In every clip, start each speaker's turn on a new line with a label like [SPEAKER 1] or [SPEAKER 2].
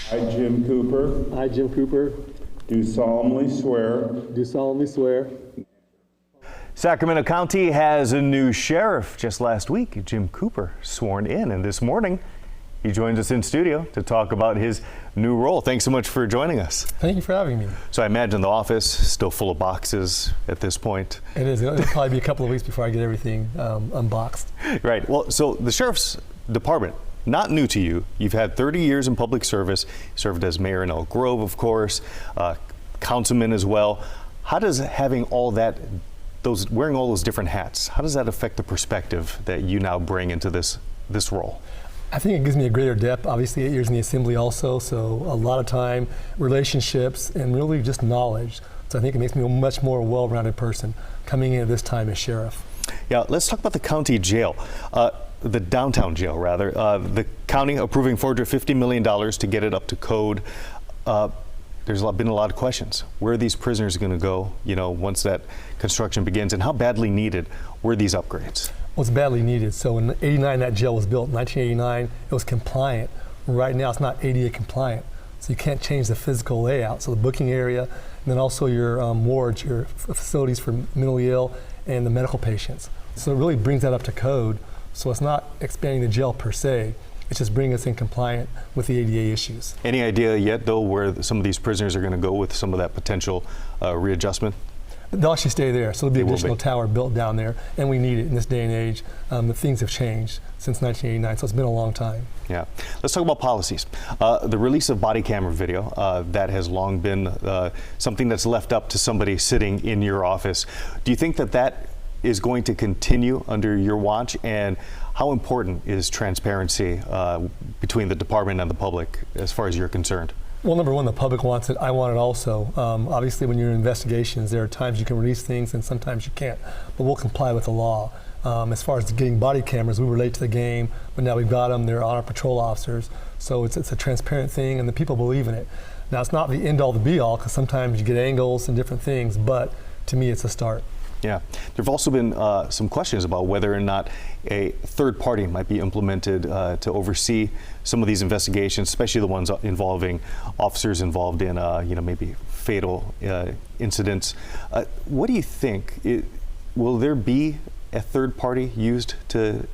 [SPEAKER 1] I, Jim Cooper,
[SPEAKER 2] I, Jim Cooper,
[SPEAKER 1] do solemnly swear
[SPEAKER 2] do solemnly swear.
[SPEAKER 3] Sacramento County has a new sheriff. Just last week, Jim Cooper sworn in, and this morning he joins us in studio to talk about his new role. Thanks so much for joining us.
[SPEAKER 2] Thank you for having me.
[SPEAKER 3] So I imagine the office still full of boxes at this point.
[SPEAKER 2] It is. It'll probably be a couple of weeks before I get everything unboxed.
[SPEAKER 3] Right. Well, so the sheriff's department, not new to you. You've had 30 years in public service, served as mayor in Elk Grove, of course, councilman as well. How does having all that, wearing all those different hats, how does that affect the perspective that you now bring into this role?
[SPEAKER 2] I think it gives me a greater depth. Obviously, 8 years in the assembly also, so a lot of time, relationships, and really just knowledge. So I think it makes me a much more well-rounded person coming in at this time as sheriff.
[SPEAKER 3] Yeah, let's talk about the county jail. The downtown jail, rather. The county approving $450 million to get it up to code. There's been a lot of questions. Where are these prisoners going to go, once that construction begins, and how badly needed were these upgrades?
[SPEAKER 2] Well, it's badly needed. So in '89, that jail was built. In 1989, it was compliant. Right now, it's not ADA compliant. So you can't change the physical layout. So the booking area, and then also your wards, your facilities for mentally ill and the medical patients. So it really brings that up to code. So it's not expanding the jail per se, it's just bringing us in compliant with the ADA issues. Any
[SPEAKER 3] idea yet, though, where some of these prisoners are going to go with some of that potential readjustment?
[SPEAKER 2] They'll actually stay there, so there'll be an additional tower built down there, and we need it in this day and age. The things have changed since 1989, so it's been a long time.
[SPEAKER 3] Yeah. Let's talk about policies. The release of body camera video, that has long been something that's left up to somebody sitting in your office. Do you think that is going to continue under your watch, and how important is transparency between the department and the public as far as you're concerned?
[SPEAKER 2] Well, number one, the public wants it. I want it also. Obviously, when you're in investigations, there are times you can release things and sometimes you can't, but we'll comply with the law. As far as getting body cameras, we were late to the game, but now we've got them. They're on our patrol officers, so it's a transparent thing, and the people believe in it. Now, it's not the end-all, the be-all, because sometimes you get angles and different things, but to me, it's a start.
[SPEAKER 3] Yeah. There have also been some questions about whether or not a third party might be implemented to oversee some of these investigations, especially the ones involving officers involved in, maybe fatal incidents. What do you think? Will there be a third party used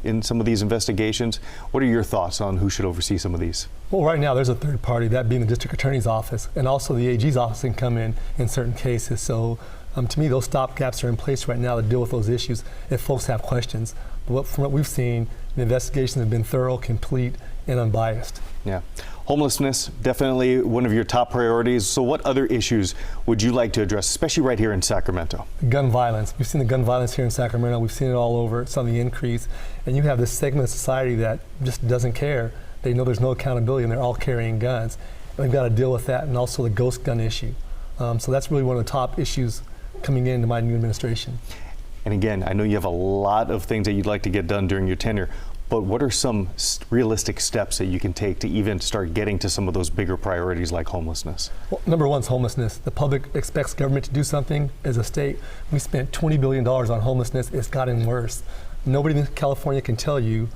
[SPEAKER 3] in some of these investigations? What are your thoughts on who should oversee some of these?
[SPEAKER 2] Well, right now there's a third party, that being the district attorney's office, and also the AG's office can come in certain cases. So to me, those stopgaps are in place right now to deal with those issues if folks have questions. But from what we've seen, the investigations have been thorough, complete, and unbiased.
[SPEAKER 3] Yeah. Homelessness, definitely one of your top priorities. So what other issues would you like to address, especially right here in Sacramento?
[SPEAKER 2] Gun violence. We've seen the gun violence here in Sacramento. We've seen it all over. It's on the increase. And you have this segment of society that just doesn't care. They know there's no accountability and they're all carrying guns. And we've got to deal with that, and also the ghost gun issue. So that's really one of the top issues coming into my new administration.
[SPEAKER 3] And again, I know you have a lot of things that you'd like to get done during your tenure, but what are some realistic steps that you can take to even start getting to some of those bigger priorities like homelessness?
[SPEAKER 2] Well, number one is homelessness. The public expects government to do something. As a state, we spent $20 billion on homelessness. It's gotten worse. Nobody in California can tell you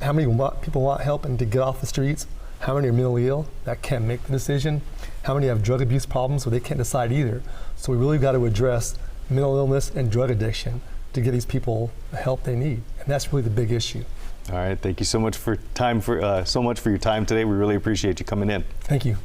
[SPEAKER 2] how many people want help and to get off the streets, how many are mentally ill that can't make the decision, how many have drug abuse problems where they can't decide either. So we really got to address mental illness and drug addiction to get these people the help they need, and that's really the big issue.
[SPEAKER 3] All right, thank you so much for your time today. We really appreciate you coming in.
[SPEAKER 2] Thank you.